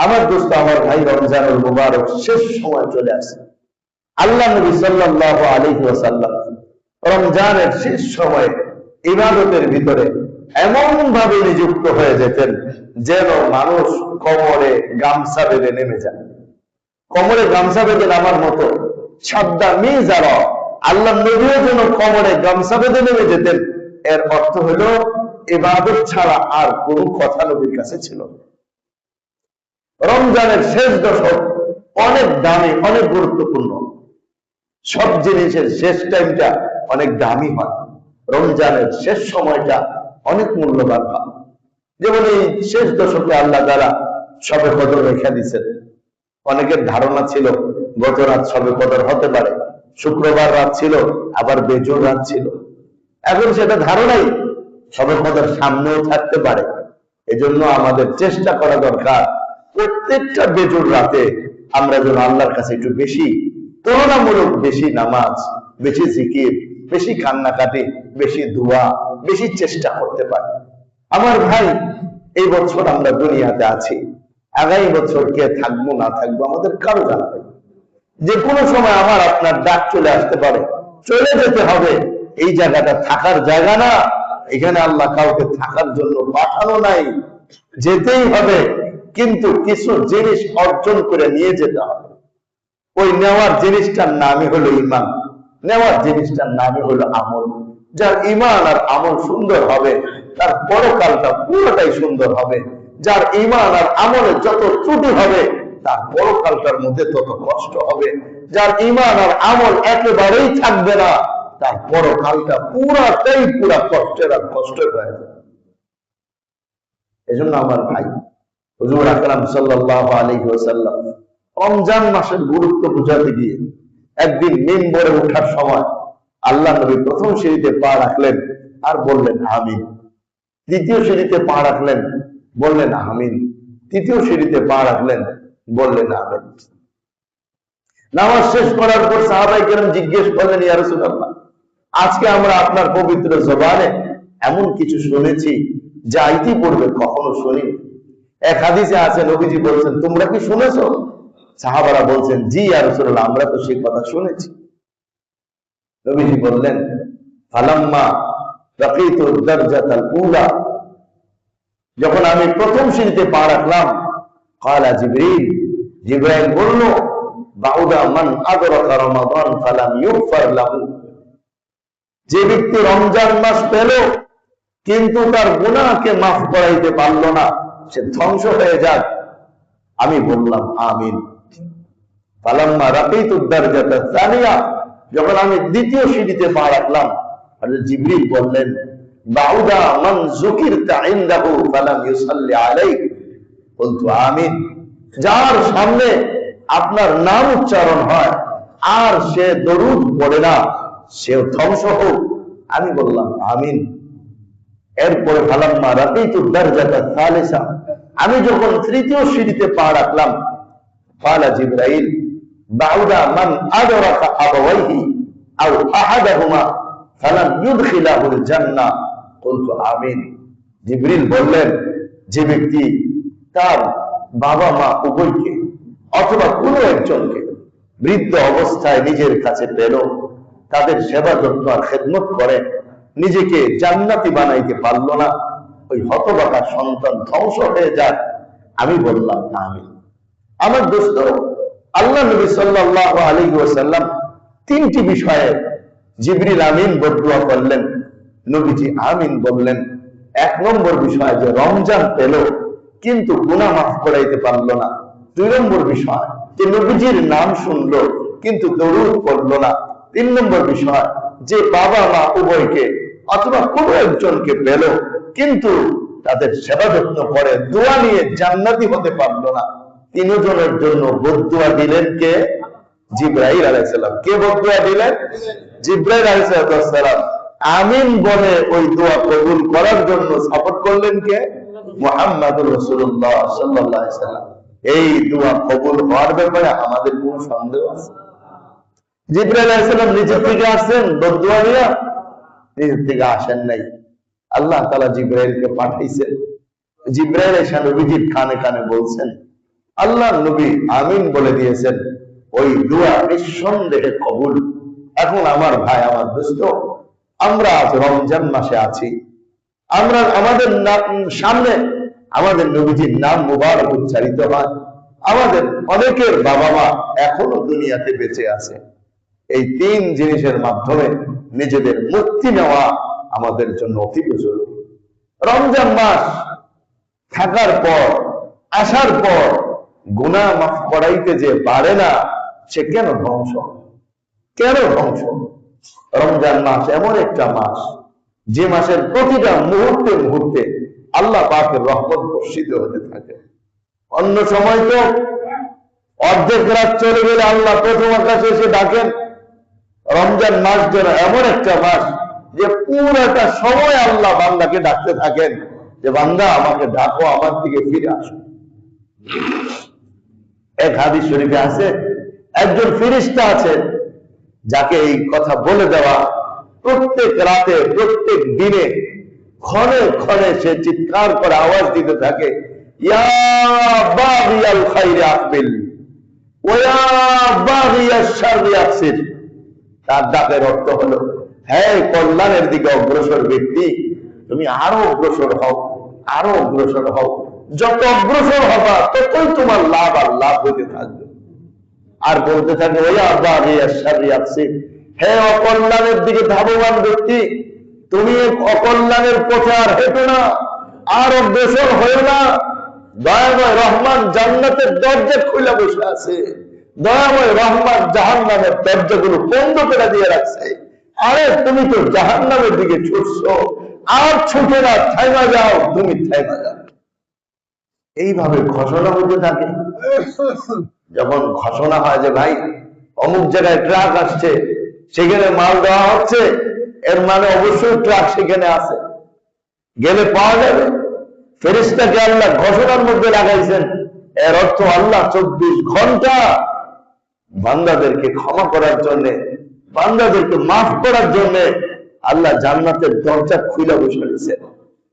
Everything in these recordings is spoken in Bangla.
আমার দোস্ত, আমার ভাই, রমজানুল মুবারক শেষ সময় চলে আসে। আল্লাহ নবী সাল্লাল্লাহু আলাইহি ওয়াসাল্লাম রমজানের শেষ সময়ে ইবাদতের ভিতরে এমন ভাবে নিযুক্ত হয়ে যেতেন যেন মানুষ কোমরে গামছা বেঁধে নেমে যায়। কোমরে গামছা বেঁধে নামার মতো সাদ্দা মিজারা আল্লাহ নবীও যেন কোমরে গামছা বেঁধে নেমে যেতেন। এর অর্থ হলো ইবাদত ছাড়া আর কোনো কথা নবীর কাছে ছিল না। রমজানের শেষ দশক অনেক দামি, অনেক গুরুত্বপূর্ণ। সব জিনিসের শেষ টাইমটা অনেক দামি হয়, রমজানের শেষ সময়টা অনেক মূল্যবান হয়। যেমন এই শেষ দশকে আল্লাহ তাআলা শবে কদর রেখে দিয়েছেন। অনেকের ধারণা ছিল গত রাত শবে কদর হতে পারে, শুক্রবার রাত ছিল, আবার বেজোড় রাত ছিল। এখন সেটা ধারণাই শবে কদর সামনেও থাকতে পারে। এজন্য আমাদের চেষ্টা করা দরকার প্রত্যেকটা বেজোড় রাতে আমরা যেন আল্লাহর কাছে একটু বেশি, তুলনামূলক বেশি নামাজ, বেশি জিকির, বেশি কান্নাকাটি, বেশি দোয়া, বেশি চেষ্টা করতে পারি। আমার ভাই, এই বছর আমরা দুনিয়াতে আছি, আগামী বছর কে থাকবো না থাকবো আমাদের কারো জানা নেই। যে কোনো সময় আমার আপনার ডাক চলে আসতে পারে, চলে যেতে হবে। এই জায়গাটা থাকার জায়গা না, এখানে আল্লাহ কাউকে থাকার জন্য পাঠানো নাই, যেতেই হবে। কিন্তু কিছু জিনিস অর্জন করে নিয়ে যেতে হবে। ওই নেওয়ার জিনিসটার নামই হলো ইমান, নেওয়ার জিনিসটার নামই হলো আমল। যার ইমান আর আমল সুন্দর হবে তার পরকালটা পুরোটাই সুন্দর হবে। যার ইমান আর আমলে যত ত্রুটি হবে তার পরকালটার মধ্যে তত কষ্ট হবে। যার ইমান আর আমল একেবারেই থাকবে না তার পরকালটা পুরাটাই পুরা কষ্টের আর কষ্ট হয়ে যাবে। এজন্য আমার ভাই, হুজুর আকরাম সাল্লাল্লাহু আলাইহি ওয়াসাল্লাম রমজান মাসের গুরুত্ব বোঝাতে গিয়ে একদিন মিম্বরে ওঠার সময় আল্লাহ নবী প্রথম সিঁড়িতে পা রাখলেন আর বললেন আমিন। দ্বিতীয় সিঁড়িতে পা রাখলেন, বললেন আমিন। তৃতীয় সিঁড়িতে পা রাখলেন, বললেন আমিন। নামাজ শেষ করার পর সাহাবায়ে কেরাম জিজ্ঞেস করলেন, ইয়া রাসূলুল্লাহ, আজকে আমরা আপনার পবিত্র জবানে এমন কিছু শুনেছি যা ইতিপূর্বে কখনো শুনিনি। এক হাদিসে আছে নবীজি বলছেন, তোমরা কি শুনেছো? সাহাবারা বলছেন, জি ইয়া রাসূলুল্লাহ, আমরা তো সেই কথা শুনেছি। নবীজি বললেন, ফালাম্মা লাকিতু দারজাতাল উলা, যখন আমি প্রথম সিঁড়িতে পা রাখলাম, ক্বালা জিবরিল, জিবরাইল বলল, বাউদা মান আদরাকা রমাদান ফালাম ইউগফার লাহু, যে ব্যক্তি রমজান মাস পেল কিন্তু তার গুনাহকে মাফ করাইতে পারল না, সে ধ্বংস হয়ে যাক। আমি বললাম আমিন। ফালাম্মা রাকিতু দারজাতা সানিয়া, যখন আমি দ্বিতীয় সিঁড়িতে পা রাখলাম, জিবরিল বললেন, বাউদা মান যুকিরতা ইনদাহু ফালাম ইউসাল্লি আলাইক, বলতু আমিন। যার সামনে আপনার নাম উচ্চারণ হয় আর সে দরুদ পড়ে না, সেও ধ্বংস হোক। আমি বললাম আমিন। এরপরে ফালাম্মা রাকিতু দারজাতা সালিসা, আমি যখন তৃতীয় সিঁড়িতে পা রাখলাম, ক্বালা জিবরাইল, বাউদা মান আদরাকা আবাওয়াইহি আও আহাদাহুমা ফালাম ইউদখিলাহুল জান্নাহ, বলতু আমিন। জিবরিল বললেন, যে ব্যক্তি তার বাবা মা উভয়কে অথবা কোনো একজনকে বৃদ্ধ অবস্থায় নিজের কাছে পেল, তাদের সেবা যত্ন আর খেদমত করে নিজেকে জান্নাতি বানাইতে পারল না, ওই হতভাগা সন্তান ধ্বংস হয়ে যাক। আমি বললাম আমিন। আমার দোস্ত, আল্লাহ নবী সাল্লাল্লাহু আলাইহি ওয়াসাল্লাম তিনটি বিষয়ে জিবরিল আমিন বদদুয়া করলেন, নবীজি আমিন বললেন। এক নম্বর বিষয় যে রমজান পেল কিন্তু গুনাহ মাফ করাইতে পারল না। দুই নম্বর বিষয় যে নবীজির নাম শুনলো কিন্তু দরুদ পড়লো না। তিন নম্বর বিষয় যে বাবা মা উভয়কে অথবা কোনো একজনকে পেল কিন্তু তাদের সেবা যত্ন করে দোয়া নিয়ে জান্নাতি হতে পারলো না। তিনজনের জন্য বদদুয়া দিলেন কে? জিবরাইল আলাইহিস সালাম। কে বদদুয়া দিলেন? জিবরাইল আলাইহিস সালাম। আমিন বলে ওই দোয়া কবুল করার জন্য সাপোর্ট করলেন কে? মুহাম্মদুর রাসূলুল্লাহ সাল্লাল্লাহু আলাইহি ওয়াসাল্লাম। এই দোয়া কবুল হওয়ার ব্যাপারে আমাদের কোনো সন্দেহ আছে? জিবরাইল আলাইহিস সালাম নিচে থেকে আসেন বদদুয়া নিয়ে? নিচে থেকে আসেন নাই। আল্লাহ তাআলা জিবরাইলকে পাঠাইছেন। জিবরাইল এসে নবীজির কানে কানে বলছেন, আল্লাহ নবী আমিন বলে দিয়েছেন, ওই দোয়া নিঃসন্দেহে কবুল। এখন আমার ভাই, আমার দোস্ত, আমরা আজ রমজান মাসে আছি, আমরা আমাদের সামনে আমাদের নবীজির নাম মুবারক উচ্চারিত হয়, আমাদের অনেকের বাবা মা এখনো দুনিয়াতে বেঁচে আছে। এই তিন জিনিসের মাধ্যমে নিজেদের মুক্তি নেওয়া আমাদের জন্য অতীব জরুরি। রমজান মাস থাকার পর, আসার পর গুনাহ মাফ করাইতে যে পারে না, সে কেন ধ্বংস? কেন ধ্বংস? রমজান মাস এমন একটা মাস, যে মাসের প্রতিটা মুহূর্তে মুহূর্তে আল্লাহ পাকের রহমত বর্ষিত হতে থাকে। অন্য সময় তো অর্ধেক রাত চলে গেলে আল্লাহ প্রথম আকাশে এসে ডাকেন। রমজান মাস যেন এমন একটা মাস যে পুরোটা সময় আল্লাহ বান্দাকে ডাকতে থাকেন যে বান্দা আমাকে ডাকো, আমার দিকে ফিরে আসো। এক হাদিস শরীফে আছে, একজন ফেরেশতা আছে যাকে এই কথা বলে দেওয়া, প্রত্যেক রাতে প্রত্যেক দিনে ক্ষণে ক্ষণে সে চিৎকার করে আওয়াজ দিতে থাকে, ইয়া বাগিয়াল খাইরি আকবিল ওয়া ইয়া বাগিয়াশ শাররি আকসির। তার ডাকের অর্থ হলো, হে কল্যাণের দিকে অগ্রসর ব্যক্তি, তুমি আরো অগ্রসর হও, আরো অগ্রসর হও। যত অগ্রসর হবা ততই তোমার লাভ আর লাভ হতে থাকবে। আর বলতে থাকে, ওয়া বাগিয়াশ শাররি আকসির, হে অকল্যাণের দিকে ধাবমান ব্যক্তি, তুমি অকল্যাণের পথে আর হেঁটো না, আর অগ্রসর হয়ে না। দয়াময় রহমান জান্নাতের দরজা খুলে বসে আছে, দয়াময় রহমান জাহান্নামের দরজাগুলো বন্ধ করে দিয়ে রাখছে। আরে তুমি তো জাহান্নামের দিকে ছুটছো, আর ছুটে না, থাইমা যাও, তুমি থাইমা যাও। এইভাবে ঘোষণা হতে থাকে। যখন ঘোষণা হয় যে ভাই অমুক জায়গায় ট্রাক আসছে, সেখানে মাল দেওয়া হচ্ছে, এর মানে অবশ্যই ট্রাক সেখানে আছে, গেলে পাওয়া যাবে। ফেরেশতাকে আল্লাহ ঘোষণার মধ্যে লাগাইছেন, এর অর্থ আল্লাহ 24 ঘন্টা বান্দাদেরকে ক্ষমা করার জন্য, বান্দাদেরকে মাফ করার জন্য আল্লাহ জান্নাতের দরজা খুলে বসে দিয়েছেন।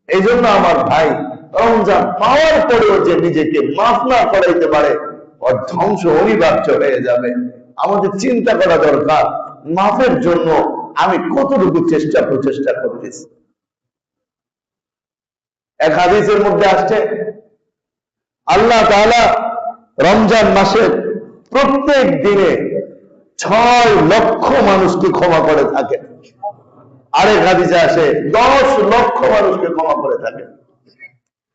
এই জন্য আমার ভাই, রমজান পাওয়ার পরেও যে নিজেকে মাফ না করাইতে পারে, ওর ধ্বংস অনিবার্য হয়ে যাবে। আমাদের চিন্তা করা দরকার, মাফের জন্য আমি কতটুকু প্রচেষ্টা করতেছি। এক হাদিসের মধ্যে আসছে, আল্লাহ তাআলা রমজান মাসের প্রত্যেক দিনে 6 লক্ষ মানুষকে ক্ষমা করে থাকেন। আরেক হাদিসে আসে 10 লক্ষ মানুষকে ক্ষমা করে থাকেন।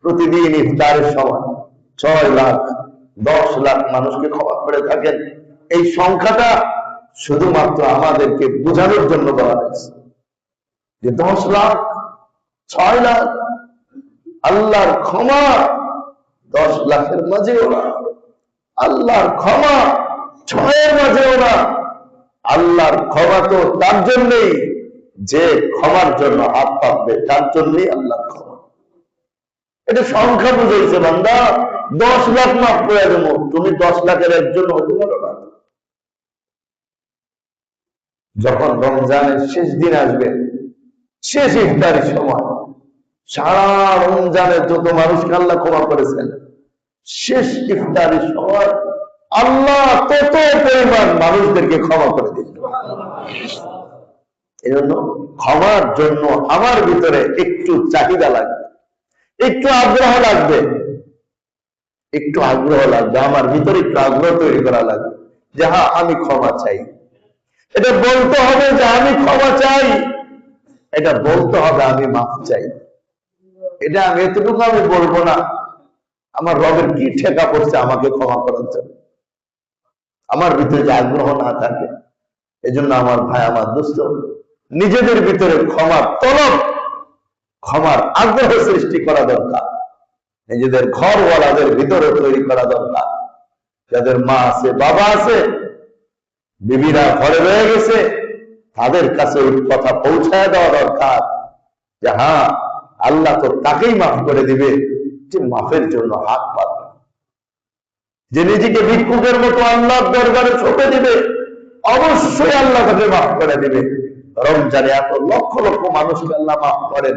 প্রতিদিন ইফতারের সময় 6 লাখ 10 লাখ মানুষকে ক্ষমা করে থাকেন। এই সংখ্যাটা শুধুমাত্র আমাদেরকে বোঝানোর জন্য বলা হয়েছে যে 10 লাখ 6 লাখ আল্লাহর ক্ষমা 10 লাখের মাঝেও না, আল্লাহর ক্ষমা 6-এর মাঝেও না। আল্লাহর ক্ষমা তো তার জন্যই যে ক্ষমার জন্য হাত পাতবে, তার জন্যই আল্লাহ ক্ষমা। এটা সংখ্যা বুঝাইছে বান্দা, 10 লাখ মাফ করে দেবো, তুমি 10 লাখের একজন হতে পারো না। যখন রমজানের শেষ দিন আসবে, শেষ ইফতারের সময়, সারা রমজানের যত মানুষকে আল্লাহ ক্ষমা করেছেন, শেষ ইফতারের সময় আল্লাহ তত পরিমাণ মানুষদেরকে ক্ষমা করে দিবেন। এই জন্য ক্ষমার জন্য আমার ভিতরে একটু চাহিদা লাগবে, একটু আগ্রহ লাগবে, একটু আগ্রহ লাগবে, আমার ভিতরে একটু আগ্রহ তৈরি করা লাগবে যে হ্যাঁ আমি ক্ষমা চাই। এটা বলতে হবে যে আমি ক্ষমা চাই, এটা বলতে হবে আমি মাফ চাই। এটা আমি এতটুকু আমি বলবো না আমার রবের কি ঠেকা পড়ছে আমাকে ক্ষমা করার জন্য, আমার ভিতরে যে আগ্রহ না থাকে। এজন্য আমার ভাই, আমার দোস্ত, নিজেদের ভিতরে ক্ষমার তলব, ক্ষমার আগ্রহ সৃষ্টি করা দরকার। নিজেদের ঘরওয়ালাদের ভিতরে তৈরি করা দরকার। যাদের মা আছে, বাবা আছে, বিবিরা ঘরে রয়ে গেছে, তাদের কাছে ওই কথা পৌঁছায় দেওয়া দরকার যে হ্যাঁ আল্লাহ তো তাকেই মাফ করে দিবে যে মাফের জন্য হাত পাতবে, যে নিজেকে ভিক্ষুকের মতো আল্লাহর দরবারে ছোপে দিবে, অবশ্যই আল্লাহ তাকে মাফ করে দিবে। রমজানে এত লক্ষ লক্ষ মানুষকে আল্লাহ মাফ করেন,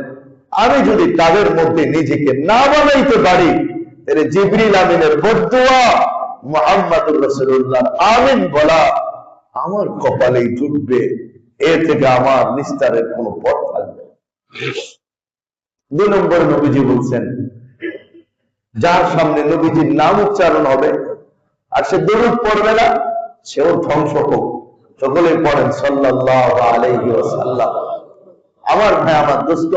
আমি যদি তাদের মধ্যে নিজেকে না বানাইতে পারি, এর জিবরিল আমিনের বদদুয়া মুহাম্মদুর রাসূলুল্লাহ আমিন বলা আমার কপালেই জুটবে, এর থেকে আমার নিস্তারের কোনো পথ থাকবে না। 2 নম্বর নবীজি বলছেন, যার সামনে নবীজির নাম উচ্চারণ হবে আর সে দরুদ পড়বে না, সেও ধ্বংস হোক। সকলেই পড়েন সাল্লাল্লাহু আলাইহি ওয়াসাল্লাম। আমার ভাই, আমার দোস্ত,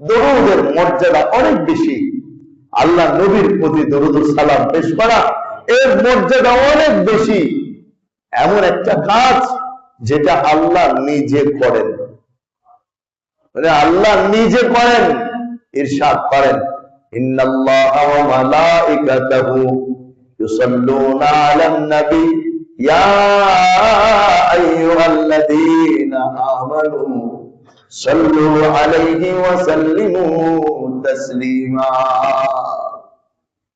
দরুদের মর্যাদা অনেক বেশি। আল্লাহ নবীর প্রতি দরুদ ও সালাম পেশ করা এর মর্যাদা অনেক বেশি। এমন একটা কাজ যেটা আল্লাহ নিজে করেন, মানে আল্লাহ নিজে করেন। ইরশাদ করেন, ইন্নাল্লাহা ওয়া মালাইকাতাহু ইউসাল্লুনা আলান নবী ইয়া আইয়ুহাল্লাযীনা আমানু সাল্লু আলাইহি ওয়া সাল্লিমু তাসলিমা।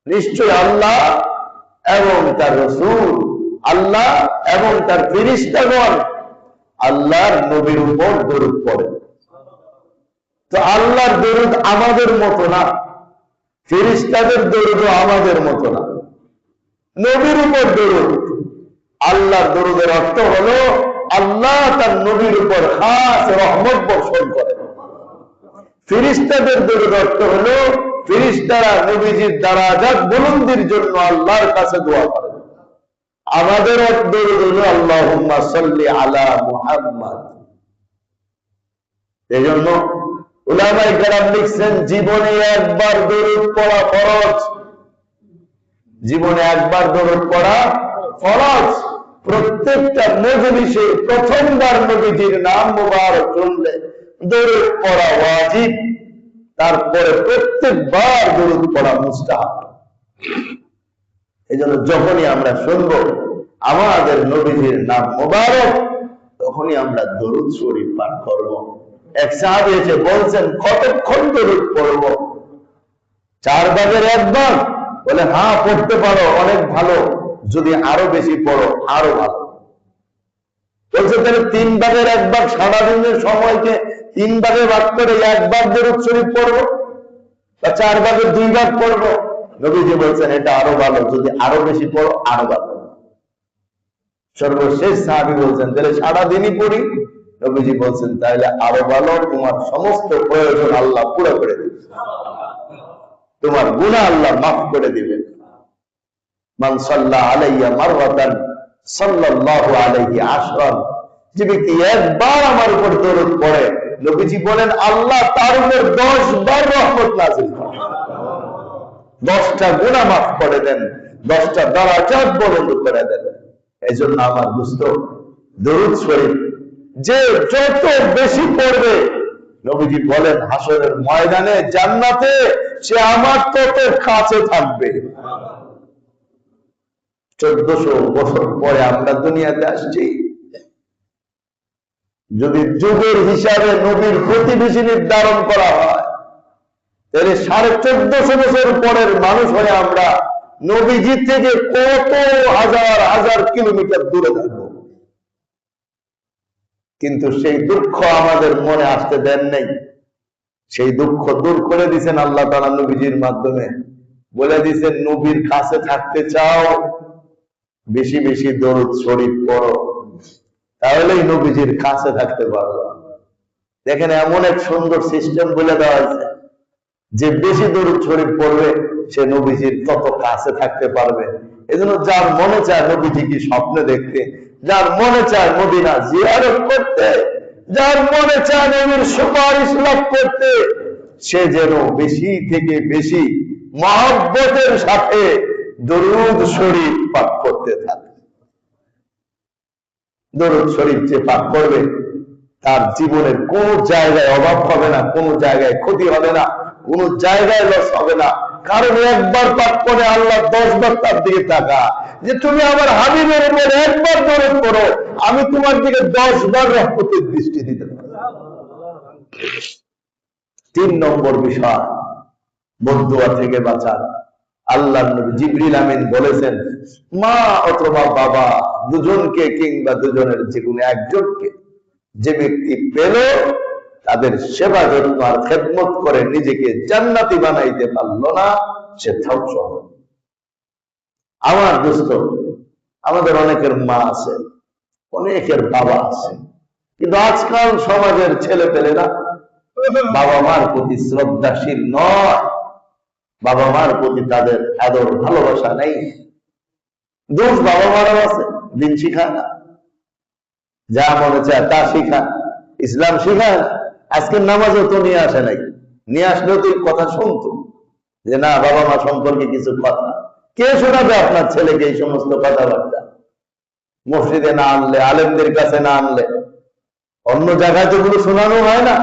নিশ্চয় আল্লাহ এবং তার রাসূল, আল্লাহ এবং তার ফেরেশতাগণ আল্লাহর নবীর উপর দরুদ পড়েন। তো আল্লাহর দরুদ আমাদের মতো না, ফেরেশতাদের দরুদও আমাদের মতো না। নবীর উপর দরুদ, আল্লাহর দরুদের অর্থ হলো আল্লাহ তার নবীর উপর খাস রহমত বর্ষণ করেন। ফেরেশতাদের দরুদ অর্থ হলো ফেরেশতারা নবীজির দারাজাত বুলন্দির জন্য আল্লাহর কাছে দোয়া করেন। আমাদের দরুদ হলো আল্লাহুম্মা সাল্লি আলা মুহাম্মাদ। এজন্য উলামায়ে কেরাম লিখছেন, জীবনে একবার দরুদ পড়া ফরজ। জীবনে একবার দরুদ পড়া ফরজ। প্রত্যেকটা মজলিসে প্রথমবার নবীজির নাম মুবারক শুনলে দরুদ পড়া ওয়াজিব, তারপরে প্রত্যেকবার দরুদ পড়া মুস্তাহাব। এজন্য যখনই আমরা শুনবো আমাদের নবীজির নাম মুবারক, তখনই আমরা দরুদ শরীফ পাঠ করব। এক সাহাবী এসে বলছেন, কতক্ষণ দরুদ পড়ব? 4 ভাগের 1 ভাগ? বলে হ্যাঁ, পড়তে পারো, অনেক ভালো। যদি আরো বেশি পড়ো আরো ভালো। বলছে তাহলে 3 ভাগের 1 ভাগ, সারাদিনের সময়কে 3 ভাগে ভাগ করে 1 ভাগ দরুদ শরীফ পড়বো, বা 4 ভাগের 2 ভাগ পড়বো? নবীজি বলছেন এটা আরো ভালো, যদি আরো বেশি পড়ো আরো ভালো। সর্বশেষ সাহাবী বলছেন তাহলে সারাদিনই পড়ি? নবীজি বলছেন তাহলে আরো ভালো, তোমার সমস্ত প্রয়োজন আল্লাহ পুরো করে দিবে, তোমার গুনাহ আল্লাহ মাফ করে দিবে। মান সাল্লা আলাইয়া মাররাতান সাল্লাল্লাহু আলাইহি আশরান। যে ব্যক্তি একবার আমার উপর দরুদ পড়ে, নবীজি বলেন আল্লাহ তার উপর 10 বার রহমত নাযিল করেন, 10টা গুনাহ মাফ করে দেন, 10টা দারাজাত বুলন্দ করে দেন। এইজন্য আমার দোস্ত, দরুদ শরীফ যে যত বেশি পড়বে, নবীজি বলেন হাসরের ময়দানে জান্নাতে সে আমার তত কাছে থাকবে। 1400 বছর পরে আমরা দুনিয়াতে আসছি। যদি যুগের হিসাবে নবীর প্রতিবেশী নির্ধারণ করা হয়, তাহলে 1450 বছর পরের মানুষ হয়ে আমরা নবীজি থেকে কত হাজার হাজার কিলোমিটার দূরে থাকবো। কিন্তু সেই দুঃখ আমাদের মনে আসতে দেন নাই। সেই দুঃখ দূর করে দিয়েছেন আল্লাহ তাআলা নবীজির মাধ্যমে। বলে দিয়েছেন, নবীর কাছে থাকতে চাও, বেশি বেশি দরুদ শরীফ পড়ো, তাহলেই নবীজির কাছে থাকতে পারবে। দেখেন, এমন এক সুন্দর সিস্টেম বলে দেওয়া হয়েছে যে বেশি দরুদ শরীফ পড়বে সে নবীজির তত কাছে থাকতে পারবে। এজন্য যার মনে চায় নবীজিকে স্বপ্নে দেখতে, যার মনে চায় মদিনা জিয়ারত করতে, যার মনে চায় নবীর সুপারিশ লাভ করতে, সে যেন বেশি থেকে বেশি মহব্বতের সাথে দরুদ শরীফ পাঠ করতে থাকে। দরুদ শরীফ যে পাঠ করবে তার জীবনের কোন জায়গায় অভাব হবে না, কোন জায়গায় ক্ষতি হবে না, কোন জায়গায় লস হবে না। কারণ একবার পাঠ করে আল্লাহ 10 বার তার দিকে তাকা, যে তুমি আমার হাবিবের উপর একবার দরুদ পড়ো, আমি তোমার দিকে 10 বার রহমতের দৃষ্টি দিতে পারি। 3 নম্বর বিষয়, বদদুয়া থেকে বাঁচা। আল্লাহর নবী জিবরিল আমিন বলেছেন, মা অথবা বাবা দুজনকে কিংবা দুজনের যে কোনো একজনকে যে ব্যক্তি পেল, তাদের সেবা যত্ন আর খেদমত করে নিজেকে জান্নাতি বানাইতে পারলো না, সে ধ্বংস হবে। আমার দোস্ত, আমাদের অনেকের মা আছে, অনেকের বাবা আছে, কিন্তু আজকাল সমাজের ছেলে পেলেরা বাবা মার প্রতি শ্রদ্ধাশীল নয়, বাবা মার প্রতি তাদের আদর ভালোবাসা নেই। দোষ বাবা মারও আছে, দিন শিখায় না, যা মনে চায় তা শিখায়, ইসলাম শিখায় না। আজকের নামাজও তো নিয়ে আসে নাই, নিয়ে আসলেও তো কথা শুনতো যে না বাবা মা সম্পর্কে কিছু কথা। কে শোনাবে আপনার ছেলেকে এই সমস্ত কথাবার্তা? মসজিদে না আনলে, আলেমদের কাছে না আনলে, অন্য জায়গায় তো গুলো শোনানো হয় না,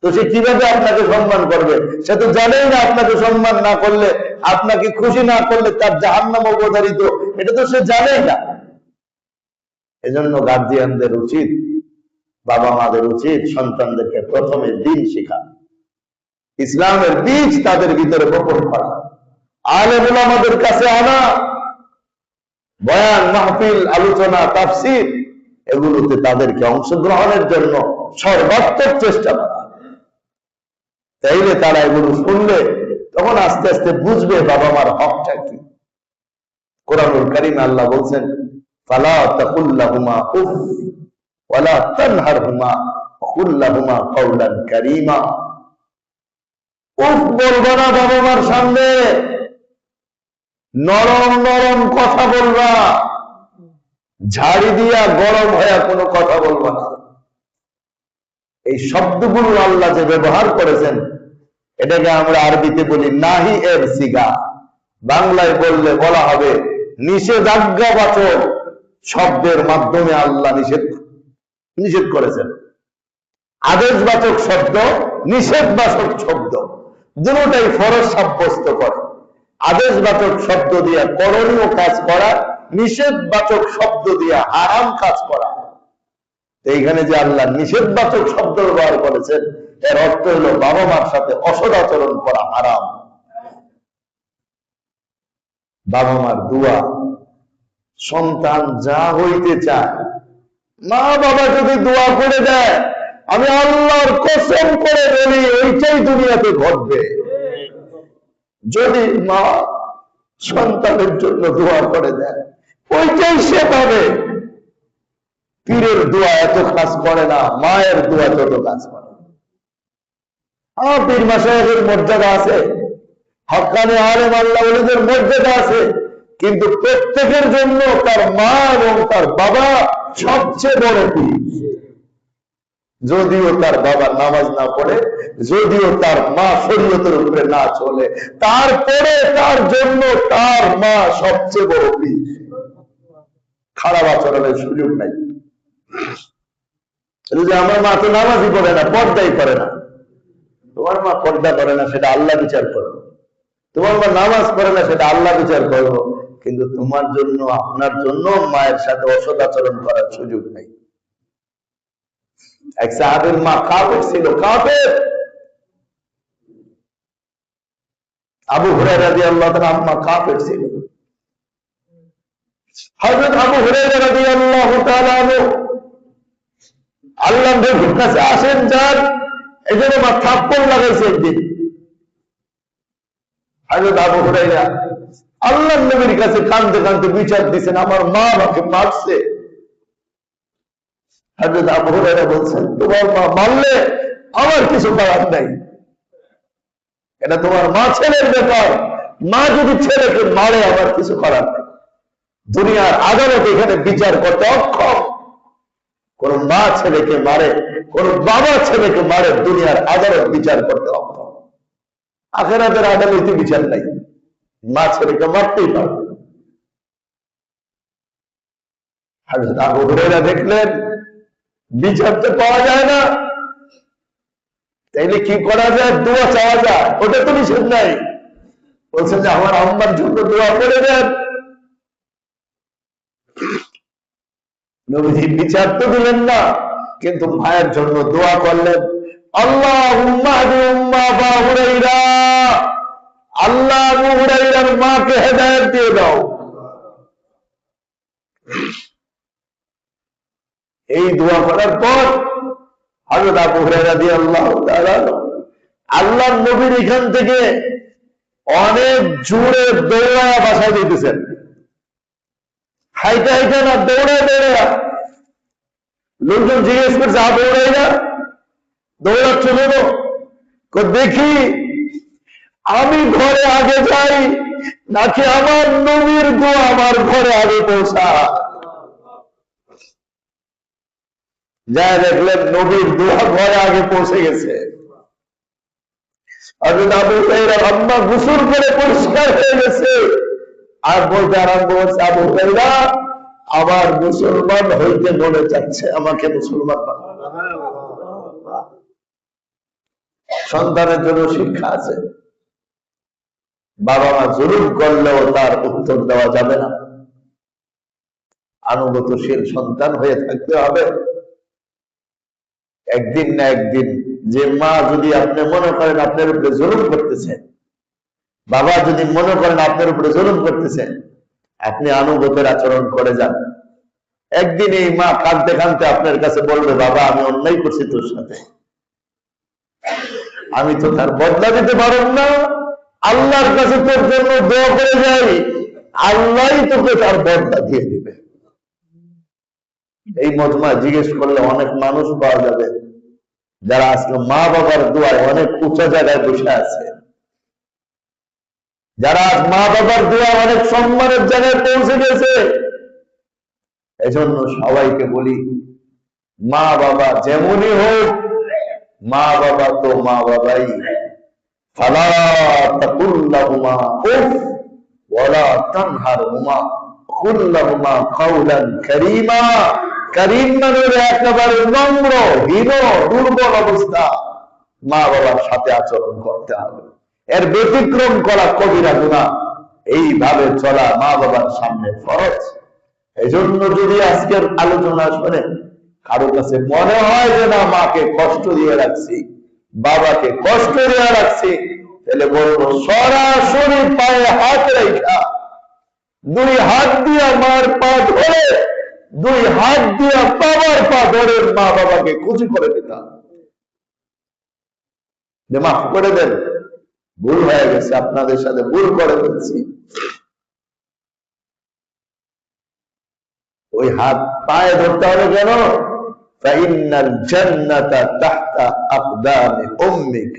তো সে কিভাবে আপনাকে সম্মান করবে? সে তো জানেই না আপনাকে সম্মান না করলে, আপনাকে খুশি না করলে তার জাহান্নাম অবধারিত, এটা তো সে জানেই না। এজন্য গার্জিয়ানদের উচিত, বাবা মাদের উচিত সন্তানদেরকে প্রথমে দিন শেখা, ইসলামের বীজ তাদের ভিতরে বপন করা, আলেম ওলামাদের কাছে আনা, বয়ান মাহফিল আলোচনা তাফসীর এগুলোতে তাদেরকে অংশগ্রহণের জন্য সর্বাত্মক চেষ্টা করা। তাইলে তারা এগুলো শুনলে তখন আস্তে আস্তে বুঝবে বাবা মার হকটা কি। কোরআনুল কারীমে আল্লাহ বলছেন, ফালা তাকুল লাহুমা উফ ওয়ালা তানহারহুমা ওয়াকুল লাহুমা কাওলান কারীমা। উফ বলবা না বাবা মার সামনে, নরম নরম কথা বলবা, ঝাড়ি দিয়া গরম হয়ে কোনো কথা বলবা না। এই শব্দগুলো আল্লাহ যে ব্যবহার করেছেন, এটাকে আমরা আরবিতে বলি নাহি এর সিগা, বাংলায় বললে বলা হবে নিষেধাজ্ঞাবাচক শব্দের মাধ্যমে আল্লাহ নিষেধ করেছেন। আদেশবাচক শব্দ, নিষেধবাচক শব্দ, দুটোটাই ফরজ সাব্যস্ত করে। আদেশবাচক শব্দ দিয়ে করণীয় কাজ করা, নিষেধবাচক শব্দ দিয়ে হারাম কাজ করা। এইখানে যে আল্লাহ নিষেধবাচক শব্দ ব্যবহার করেছেন, এর অর্থ হলো বাবা মার সাথে অসদাচরণ করা হারাম। বাবা মার দোয়া, সন্তান যা হইতে চায়, মা বাবা যদি দোয়া করে দেয়, আমি আল্লাহর কসম করে বলি ওইটাই দুনিয়াতে ঘটবে। যদি মা সন্তানের জন্য দোয়া করে দেয়, ওইটাই সে পাবে। পীরের দোয়া এত কাজ করে না, মায়ের দোয়া যত কাজ করে। পীর মাশায়েখের মর্যাদা আছে, হক্কানি আলেম আল্লাহ ওলিদের মর্যাদা আছে, কিন্তু প্রত্যেকের জন্য তার মা এবং তার বাবা সবচেয়ে বড় পীর। যদিও তার বাবা নামাজ না পড়ে, যদিও তার মা শরীয়তের উপরে না চলে, তারপরে তার জন্য তার মা সবচেয়ে বড় পীর। খারাপ আচরণের সুযোগ নাই। আমার মা তো নামাজই পড়ে না, পর্দাই করে না। তোমার মা পর্দা করে না, সেটা আল্লাহ বিচার করবো। তোমার মা নামাজ পড়ে না, সেটা আল্লাহ বিচার করবো। কিন্তু তোমার জন্য, আপনার জন্য মায়ের সাথে অসদাচরণ করার সুযোগ নেই। এক সাহাবীর মা কাফের ছিল, কাফের। আবু হুরায়রা রাদিয়াল্লাহু তাআলা আম্মা কাফের ছিল। হযরত আবু হুরায়রা রাদিয়াল্লাহু তাআলা আল্লাহর নবীর কাছে আসেন, যান, এজন্য মা থাপ্পড় লাগাইছে একদিন। হযরত আবু হুরায়রা আল্লাহর নবীর কাছে কাঁদতে কাঁদতে বিচার দিয়েছেন, আমার মা আমাকে মারছে। হযরত আবু হুরায়রা বলছেন, তোমার মা মারলে আমার কিছু করার নাই, এটা তোমার মা ছেলের ব্যাপার। মা যদি ছেলেকে মারে, আমার কিছু করার নেই। দুনিয়ার আদালত এখানে বিচার করতে অক্ষম। কোন মা ছেলেকে মারে, কোন বাবা ছেলেকে মারে, দুনিয়ার আদালত বিচার করতে অক্ষম। আখিরাতের আদালতে বিচার নাই, মা ছেলেকে মারতেই পারবে। হযরত আবু হুরায়রা দেখলেন বিচার তো পাওয়া যায় না, তাইলে কি করা যায়? দোয়া চাওয়া যায়, ওটা তো নিষেধ নাই। বলছেন যে আমার আম্মার জন্য দোয়া করে দেন। নবীজি বিচার তো দিলেন না, কিন্তু মায়ের জন্য দোয়া করলেন, আল্লাহুম্মা হাদি উম্মা আবু হুরায়রা, আল্লাহ আবু হুরায়রার মাকে হেদায়েত দিয়ে দাও। এই দোয়া করার পর হযরত আবু হুরায়রা রাদিয়াল্লাহু তাআলা আল্লাহর নবীর এখান থেকে অনেক জোরে দৌড়ায় বাসায় দিতেছেন, হাইটা হাইটা না, দৌড়ায় দৌড়ায়। লোকজন জিজ্ঞেস করছে, দৌড়াই না, দৌড়াচ্ছ কেন? দেখি আমি ঘরে আগে যাই নাকি আমার নবীর দোয়া আমার ঘরে আগে পৌঁছা। যা দেখলেন নবীর দোয়া ঘরে আগে পৌঁছে গেছে। আম্মা গোসল করে পরিষ্কার হয়ে গেছে আর বলতে আরম্ভ করছে, আবু হুরায়রা আবার মুসলমান হইতে মনে চাচ্ছে, আমাকে মুসলমান সন্তানের জন্য শিক্ষা আছে। বাবা মা জুলুম করলেও তার উত্তর দেওয়া যাবে না, আনুগত্যশীল সন্তান হয়ে থাকতে হবে। একদিন না একদিন যে মা যদি আপনি মনে করেন আপনার উপরে জুলুম করতেছেন, বাবা যদি মনে করেন আপনার উপরে জুলুম করতেছেন, আপনি আনুগত্যের আচরণ করে যান। একদিন এই মা কাঁদতে কাঁদতে আপনার কাছে বলবে, বাবা আমি অন্যায় করছি তোর সাথে, আমি তো তার বদলা দিতে পারব না, আল্লাহর কাছে তোর জন্য দোয়া করে যাই, আল্লাহই তোকে তার বদলা দিয়ে দিবে। এই মজমা জিজ্ঞেস করলে অনেক মানুষ পাওয়া যাবে যারা আজকে মা বাবার দোয়ায় অনেক উঁচা জায়গায় বসে আছে, যারা মা বাবার দোয়া অনেক সম্মানের জায়গায় পৌঁছে গেছে। এজন্য সবাইকে বলি, মা বাবা যেমনই হোক, মা বাবা তো মা বাবাই। ফালা তাকুল লাহুমা উফ ওয়ালা তানহারহুমা কুল লাহুমা কাওলান কারীমা। কারীম মানে একেবারে নম্র, হীন, দুর্বল অবস্থা মা বাবার সাথে আচরণ করতে হবে। এর ব্যতিক্রম করা কবিরা গুনাহ, এইভাবে চলা মা বাবার সামনে ফরজ। এই জন্য যদি আজকের আলোচনা শুনে কারো কাছে মনে হয় যে না মাকে কষ্ট দিয়ে রাখছি, বাবাকে কষ্ট দিয়ে রাখছি, তাহলে বলবো সরাসরি পায়ে হাত রেখা, দুই হাত দিয়া মার পা ধরে, দুই হাত দিয়া বাবার পা ধরে মা বাবাকে খুশি করে দিতাম, যে মাফ করে দেন, ভুল হয়ে গেছে, আপনাদের সাথে ভুল করে ফেলছি। ওই হাত পায়ে ধরতে হবে কেন? ফাইন্নাল জান্নাতা তাহতা আকদামি উম্মিক।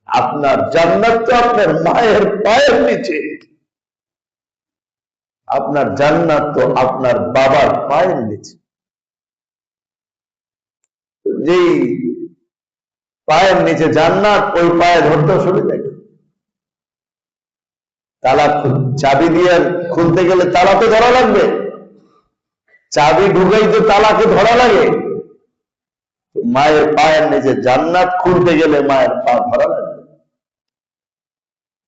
আপনার জান্নাত তো আপনার মায়ের পায়ের নিচে, আপনার জান্নাত তো আপনার বাবার পায়ের নিচে। যেই পায়ের নিচে জান্নাত, ওই পায়ে ধরতে সুবিধা কি? তালা চাবি দিয়ে খুলতে গেলে তালা তো ধরা লাগবে, চাবি ঢুকাইতে তালাকে ধরা লাগে। মায়ের পায়ের নিচে জান্নাত খুলতে গেলে মায়ের পা ধরা লাগবে।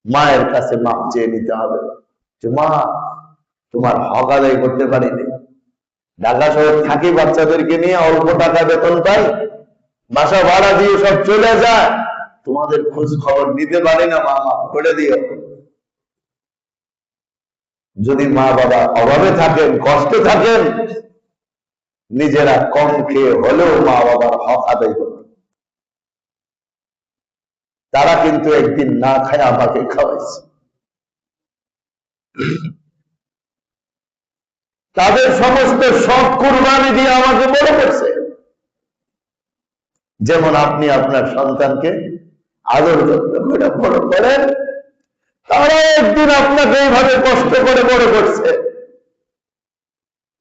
মায়ের কাছে মাপ চেয়ে নিতে হবে যে মা তোমার হক আদায় করতে পারিনি, ঢাকা শহর থাকি, বাচ্চাদেরকে নিয়ে অল্প টাকা বেতন পাই, বাসা ভাড়া দিয়ে সব চলে যায়, তোমাদের খোঁজ খবর নিতে পারি না, মা মাফ করে দিও। যদি মা বাবা অভাবে থাকেন, কষ্টে থাকেন, নিজেরা কম খেয়ে হলেও মা বাবার হক আদায় করবে। তারা কিন্তু একদিন না খায় আমাকে খাওয়াইছে, তাদের সমস্ত শখ কুরবানি দিয়ে আমাকে বড় করছে। যেমন আপনি আপনার সন্তানকে আদর যত্ন করে বড় করেন, তারা একদিন আপনাকে এইভাবে কষ্ট করে বড় করছে।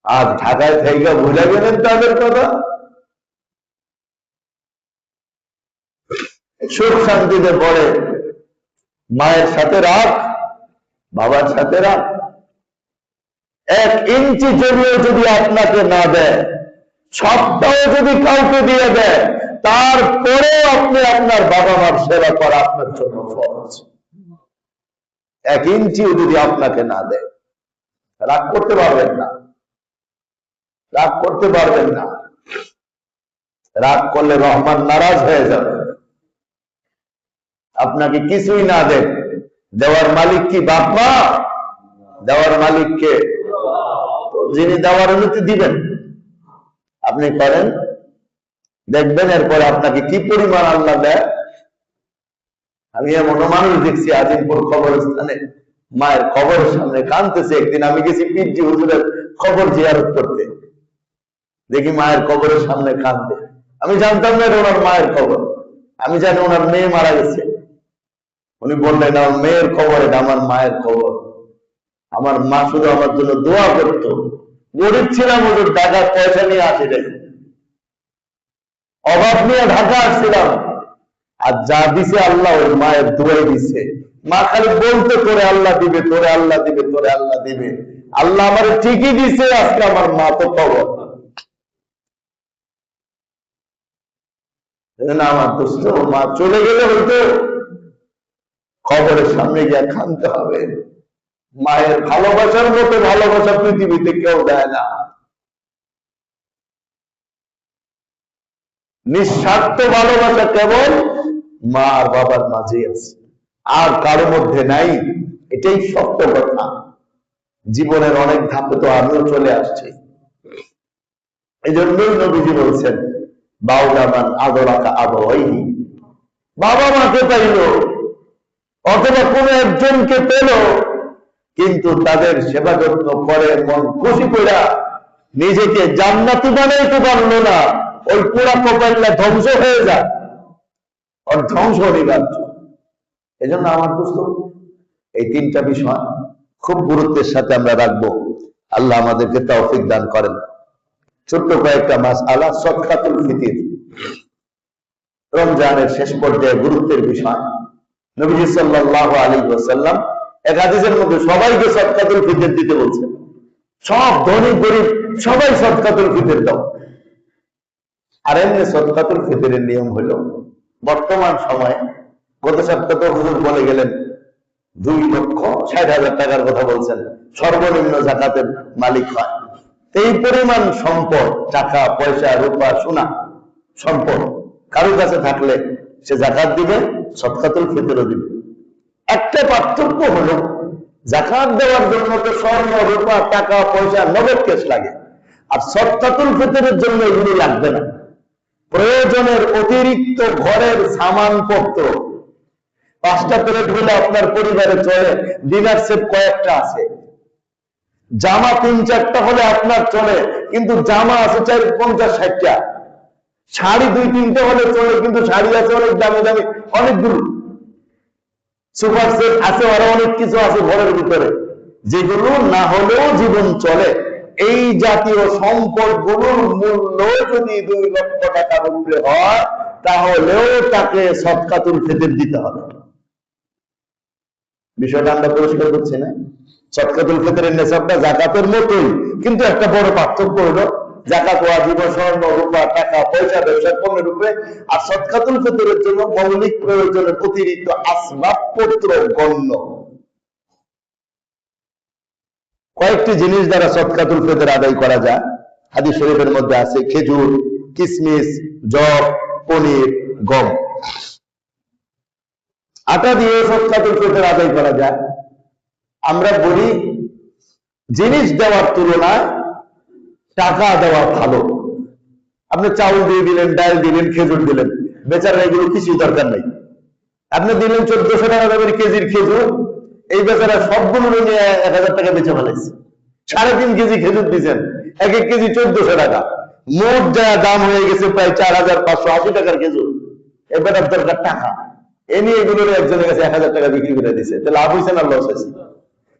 আর ঢাকায় থেকে ভুলে গেলেন তাদের কথা। সুখ শান্তিতে পড়ে, মায়ের সাথে রাখ, বাবার সাথে রাখ। 1 ইঞ্চি জমিও যদি আপনাকে না দেয়, সপ্তাহ যদি কাউকে দিয়ে দেয়, তারপরে আপনি আপনার বাবা মার সেবা করা আপনার জন্য ফরজ। 1 ইঞ্চিও যদি আপনাকে না দেয়, রাগ করতে পারবেন না, রাগ করতে পারবেন না। রাগ করলে রহমান নারাজ হয়ে যাবে। আপনাকে কিছুই না দেন, দেওয়ার মালিক কি বাপ মা? দেওয়ার মালিককে, যিনি দেওয়ার অনুমতি দিবেন আপনি করেন, দেখবেন এরপরে আপনাকে কি পরিমাণ আল্লাহ দেয়। আমি এমন মানুষ দেখছি আজিমপুর কবরস্থানে মায়ের কবরের সামনে কাঁদতেছে। একদিন আমি গেছি পীরজি হুজুরের কবর জিয়ারত করতে, দেখি মায়ের কবরের সামনে কাঁদতে। আমি জানতাম না এটা ওনার মায়ের কবর, আমি জানি ওনার মেয়ে মারা গেছে। উনি বললেন আমার মেয়ের কবর, এটা আমার মায়ের কবর। আমার মা শুধু আমার জন্য দোয়া করত। গরিব ছিলাম, ওদের টাকার পয়সা নিয়ে আসি নাই, অভাব নিয়ে ঢাকা আসছিলাম, আর যা দিছে আল্লাহ ওই মায়ের দোয়াই দিছে। মা খালি বলতে তোরে আল্লাহ দিবে, তোরে আল্লাহ দিবে, তোরে আল্লাহ দিবে। আল্লাহ আমার ঠিকই দিছে, আজকে আমার মা তো কবর। আমার দোস্ত, মা চলে গেলে হয়তো কবরের সামনে গিয়ে কাঁদতে হবে। মায়ের ভালোবাসার মতো ভালোবাসা পৃথিবীতে কেউ দেয় না। নিঃস্বার্থ ভালোবাসা কেবল মা আর বাবার মাঝে আছে, আর কারো মধ্যে নাই। এটাই সত্য কথা। জীবনের অনেক ধাপে তো আমিও চলে আসছি। এই জন্যই নবীজি বলছেন বাউলামান আদরাকা আবাওয়াইহি, বাবা মাকে পাইল অথবা কোন একজনকে পেল, কিন্তু তাদের সেবা যত্ন করে মন খুশি করে নিজেকে জান্নাতি বানাইতে পারলো না, ওই পুরা কপালটা ধ্বংস হয়ে যায়, ওর ধ্বংস অনিবার্য। এই জন্য আমার দোস্ত, এই তিনটা বিষয় খুব গুরুত্বের সাথে আমরা রাখবো। আল্লাহ আমাদেরকে তৌফিক দান করেন। ছোট্ট কয়েকটা মাসআলা, সদকাতুল ফিতর রমজানের শেষ পর্যায়ে গুরুত্বের বিষয়। নবীজি সাল্লাল্লাহু আলাইহি ওয়াসাল্লাম এক হাদিসের মধ্যে সবাইকে সদকাতুল ফিতর দিতে বলছেন। সব ধনী গরিব সবাই সদকাতুল ফিতর দাও। আর এমনি সদকাতুল ফিতরের নিয়ম হলো, বর্তমান সময়ে গত সপ্তাহে হুজুর বলে গেলেন 2,60,000 টাকার কথা বলছেন সর্বনিম্ন যাকাতের মালিক হয়। এই পরিমাণ সম্পদ, টাকা পয়সা রূপা সোনা সম্পদ কারোর কাছে থাকলে সে যাকাত দিবে, সদকাতুল ফিতরও দিবে। একটা পার্থক্য হলো, যাকাত দেওয়ার জন্য তো স্বর্ণ রূপা টাকা পয়সা নগদ ক্যাশ লাগে, আর সদকাতুল ফিতরের জন্য এগুলো লাগবে না। প্রয়োজনের অতিরিক্ত ঘরের সামানপত্র, 5টা প্লেট হলে আপনার পরিবারে চলে, ডিনার সেট কয়েকটা আছে, জামা 3-4টা হলে আপনার চলে, কিন্তু জামা আছে 50-60টা, শাড়ি 2-3টে হলে চলে, কিন্তু শাড়ি আছে অনেক দামি দামি অনেকগুলো, সুপার সেট আছে, আরো অনেক কিছু আছে ঘরের ভিতরে, যেগুলো না হলেও জীবন চলে। এই জাতীয় সম্পদ গুলোর মূল্য যদি 2 লক্ষ টাকার উপরে হয়, তাহলেও তাকে সদকাতুল ফিতর দিতে হবে। বিষয়টা আমরা পরিষ্কার করছি না? সদকাতুল ফিতরের নিসাবটা যাকাতের মতোই, কিন্তু একটা বড় পার্থক্য হলো, যাকাত ওয়াজিব স্বর্ণ রূপা টাকা পয়সা ব্যবসার পণ্যের উপরে, আর সদকাতুল ফিতরের জন্য মৌলিক প্রয়োজনের অতিরিক্ত আসবাবপত্র গণ্য। কয়েকটি জিনিস দ্বারা সদকাতুল ফিতর আদায় করা যায়। হাদিস শরীফের মধ্যে আছে খেজুর, কিশমিশ, যব, পনির, গম। আটা দিয়ে সদকাতুল ফিতর আদায় করা যায়। আমরা বলি জিনিস দেওয়ার তুলনায় টাকা দেওয়া ভালো। আপনি চাউল দিয়ে দিলেন, ডাল দিলেন, খেজুর দিলেন, বেচারা এগুলো কিছু দরকার নেই। আপনি দিলেন 1400 টাকা দামের কেজির খেজুর, এই বেচারা সবগুলো নিয়ে 1000 টাকা বেচে ফেলাইছে। 3.5 কেজি খেজুর দিচ্ছেন, 1 কেজি 1400 টাকা, মোট যা দাম হয়ে গেছে প্রায় 4580 টাকার খেজুর। এবার দরকার টাকা, এ নিয়ে এগুলোর একজনের কাছে 1000 টাকা বিক্রি করে দিছে, তাহলে লাভ হয়েছে না লস হয়েছে?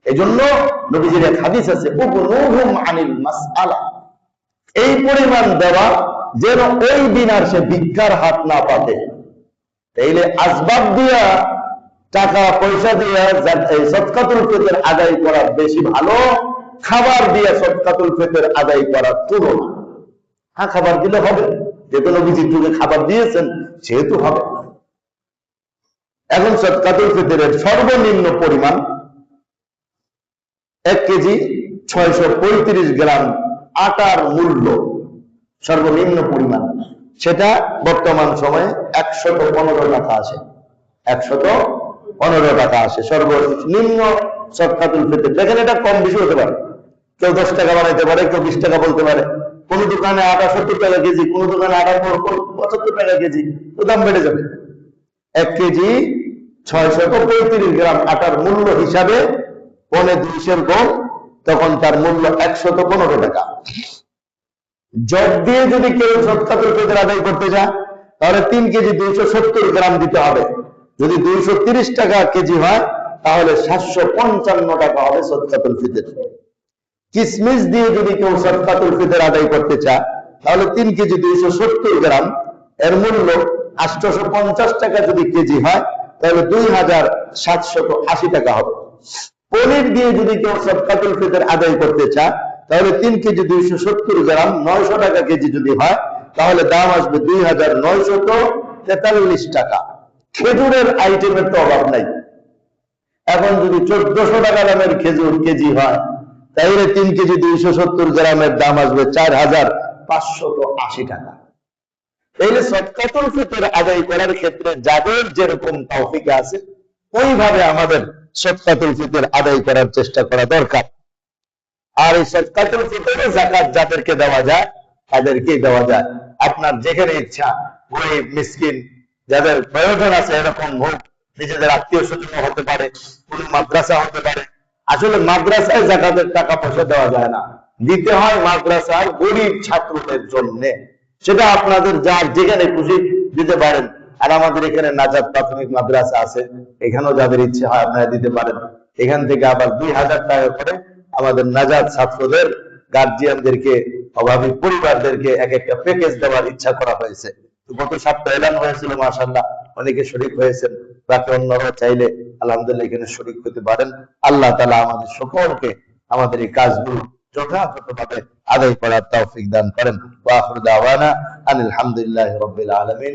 এই জন্য নবীজির এক হাদিস আছে, উবনুহুম আনিল মাসআলা, এই পরিমাণ দেওয়া যেন ওই দিন আর সে ভিক্ষার হাত না পাতে। তাইলে আসবাব দিয়া, টাকা পয়সা দিয়া সদকাতুল ফিতর আদায় করা বেশি ভালো, খাবার দিয়া সদকাতুল ফিতর আদায় করার তুলনা। হ্যাঁ, খাবার দিলে হবে, যেহেতু নবীজির যুগে খাবার দিয়েছেন সেহেতু হবে। এখন সদকাতুল ফিতরের সর্বনিম্ন পরিমাণ 1 কেজি 635 গ্রাম আটার মূল্য, সর্বনিম্ন পরিমাণ সেটা বর্তমান সময়ে 115 টাকা আছে। 115 টাকা আছে সর্বনিম্ন সদকাতুল ফিতর। দেখেন, এটা কম বেশি হতে পারে, কেউ 10 টাকা বানাইতে পারে, কেউ 20 টাকা বলতে পারে। কোন দোকানে আটা 70 টাকা কেজি, কোন দোকানে আটা 75 টাকা কেজি, তো দাম বেড়ে যাবে। 1 কেজি 635 গ্রাম আটার মূল্য হিসাবে 2.25 গুণ, তখন তার মূল্য 115 টাকা। জব দিয়ে যদি কেউ সদকাতুল ফিতর আদায় করতে যায় তাহলে 3 কেজি 270 গ্রাম দিতে হবে। যদি 230 টাকা কেজি হয় তাহলে 755 টাকা হবে সদকাতুল ফিতর। কিসমিস দিয়ে যদি কেউ সদকাতুল ফিতর আদায় করতে চায় তাহলে 3 কেজি 270 গ্রাম, এর মূল্য 850 টাকা যদি কেজি হয় তাহলে 2780 টাকা হবে। পনির দিয়ে যদি কেউ সদকাতুল ফিতর আদায় করতে চায় তাহলে 3 কেজি 270 গ্রাম 900 টাকা কেজি যদি হয় তাহলে দাম আসবে 2943 টাকা। খেজুরের আইটেমের তো অভাব নাই। এখন যদি 1400 টাকা দামের খেজুর কেজি হয় তাহলে 3 কেজি 270 গ্রামের দাম আসবে 4580 টাকা। তাহলে সদকাতুল ফিতর আদায় করার ক্ষেত্রে যাদের যেরকম তৌফিক আছে ওইভাবে আমাদের সদকাতুল ফিতর আদায় করার চেষ্টা করা দরকার। আর এই সদকাতুল ফিতরে যাকাত যাদেরকে দেওয়া যায় তাদেরকেই দেওয়া যায়। আপনার যেখানে ইচ্ছা গরিব মিসকিন যাদের প্রয়োজন আছে এরকম হোক, নিজেদের আত্মীয় স্বজন হতে পারে, কোন মাদ্রাসা হতে পারে। আসলে মাদ্রাসায় যাকাতের টাকা পয়সা দেওয়া যায় না, দিতে হয় মাদ্রাসার গরিব ছাত্রদের জন্য। সেটা আপনাদের যার যেখানে খুশি দিতে পারেন। আর আমাদের এখানে নাজাত প্রাথমিক মাদ্রাসা আছে, এখানেও যাদের ইচ্ছে হয় আপনারা দিতে পারেন। এখান থেকে আবার 2000 টাকা করে আমাদের নাজাত ছাত্রদের গার্জিয়ানদেরকে, অভাবী পরিবারদেরকে এক একটা প্যাকেজ দেওয়ার ইচ্ছা করা হয়েছে। গত সপ্তাহে এলান হয়েছিল, মাশাআল্লাহ অনেকে শরীক হয়েছেন। বাকি অন্যরা চাইলে আলহামদুলিল্লাহ এখানে শরীক হতে পারেন। আল্লাহ তাআলা আমাদের সকলকে আমাদের এই কাজগুলো যথাযথভাবে আদায় করার তৌফিক দান করেন। ওয়া আখিরু দাওয়ানা আলহামদুলিল্লাহি রাব্বিল আলামিন।